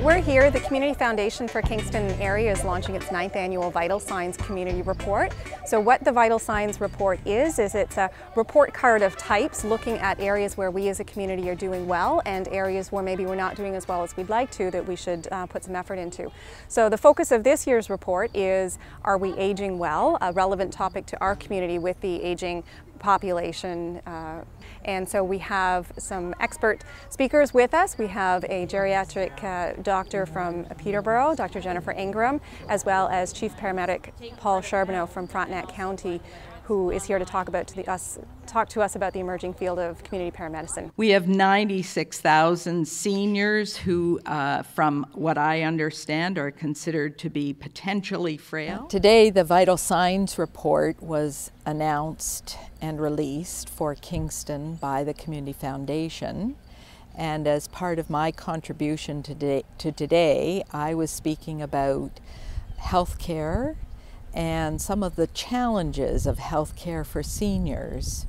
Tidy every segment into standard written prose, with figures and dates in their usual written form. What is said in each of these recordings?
We're here. The Community Foundation for Kingston Area is launching its 9th annual Vital Signs Community Report. So what the Vital Signs Report is it's a report card of types looking at areas where we as a community are doing well and areas where maybe we're not doing as well as we'd like to, that we should put some effort into. So the focus of this year's report is, are we aging well? A relevant topic to our community with the aging population. And so we have some expert speakers with us. We have a geriatric doctor from Peterborough, Dr. Jennifer Ingram, as well as Chief Paramedic Paul Charbonneau from Frontenac County, who is here to talk to us about the emerging field of community paramedicine. We have 96,000 seniors who, from what I understand, are considered to be potentially frail. Today, the Vital Signs Report was announced and released for Kingston by the Community Foundation. And as part of my contribution to today, I was speaking about healthcare and some of the challenges of healthcare for seniors.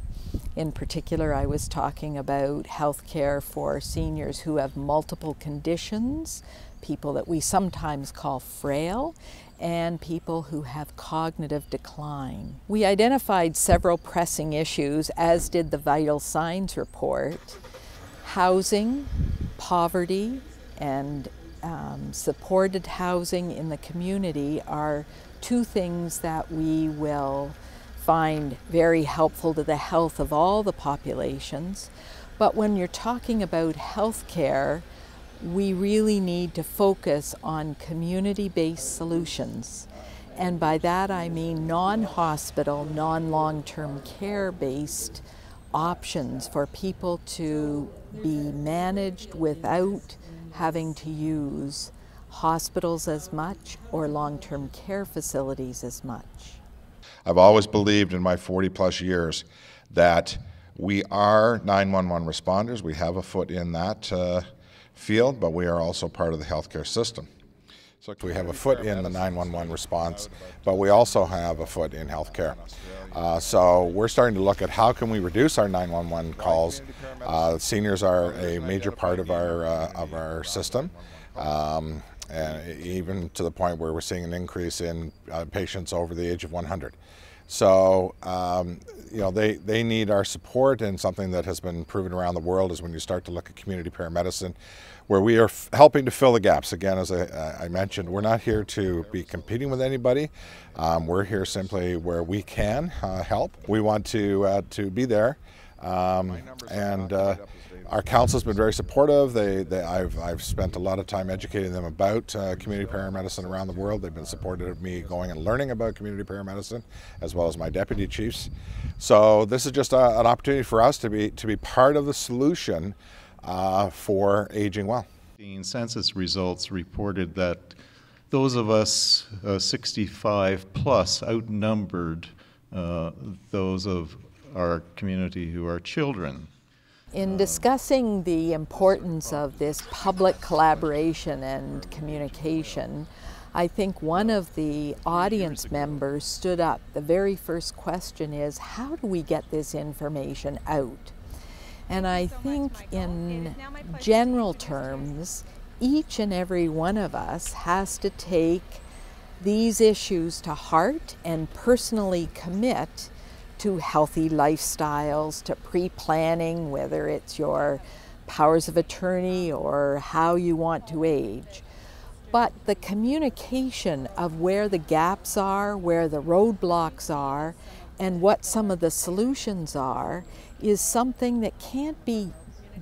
In particular, I was talking about healthcare for seniors who have multiple conditions, people that we sometimes call frail, and people who have cognitive decline. We identified several pressing issues, as did the Vital Signs Report. Housing, poverty, and supported housing in the community are two things that we will find very helpful to the health of all the populations. But when you're talking about health care, we really need to focus on community-based solutions. And by that I mean non-hospital, non-long-term care-based options for people to be managed without having to use hospitals as much or long-term care facilities as much. I've always believed in my 40-plus years that we are 911 responders. We have a foot in that field, but we are also part of the healthcare system. So we have a foot in the 911 response, but we also have a foot in healthcare. So we're starting to look at how can we reduce our 911 calls. Seniors are a major part of our system. And even to the point where we're seeing an increase in patients over the age of 100. So, you know, they need our support, and something that has been proven around the world is when you start to look at community paramedicine, where we are helping to fill the gaps. Again, as I mentioned, we're not here to be competing with anybody. We're here simply where we can help. We want to be there. Our council's been very supportive. I've spent a lot of time educating them about community paramedicine around the world. They've been supportive of me going and learning about community paramedicine, as well as my deputy chiefs. So this is just an opportunity for us to be part of the solution for aging well. Census results reported that those of us 65 plus outnumbered those of our community who are children. In discussing the importance of this public collaboration and communication, I think one of the audience members stood up. The very first question is, how do we get this information out? And I think in general terms, each and every one of us has to take these issues to heart and personally commit to healthy lifestyles, to pre-planning, whether it's your powers of attorney or how you want to age. But the communication of where the gaps are, where the roadblocks are, and what some of the solutions are is something that can't be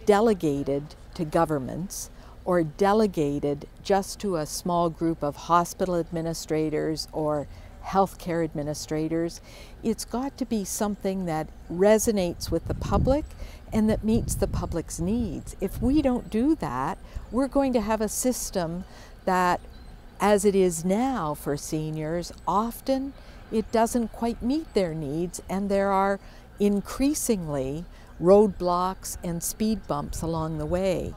delegated to governments or delegated just to a small group of hospital administrators or healthcare administrators. It's got to be something that resonates with the public and that meets the public's needs. If we don't do that, we're going to have a system that, as it is now for seniors, often it doesn't quite meet their needs, and there are increasingly roadblocks and speed bumps along the way.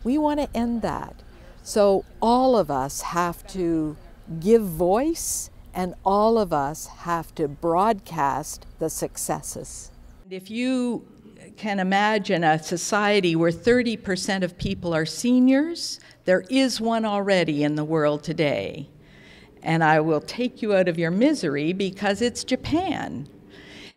We want to end that. So all of us have to give voice, and all of us have to broadcast the successes. If you can imagine a society where 30% of people are seniors, There is one already in the world today. And I will take you out of your misery because it's Japan.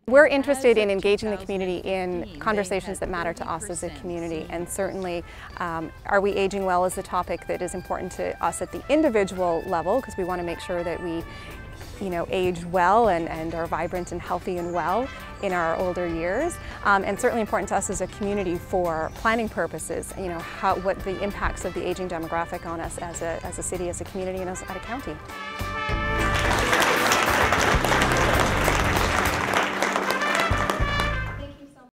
We're interested in engaging the community in conversations that matter to us as a community, and certainly are we aging well is a topic that is important to us at the individual level, because we want to make sure that we age well and are vibrant and healthy and well in our older years, and certainly important to us as a community for planning purposes, what the impacts of the aging demographic on us as a city, as a community, and as a county.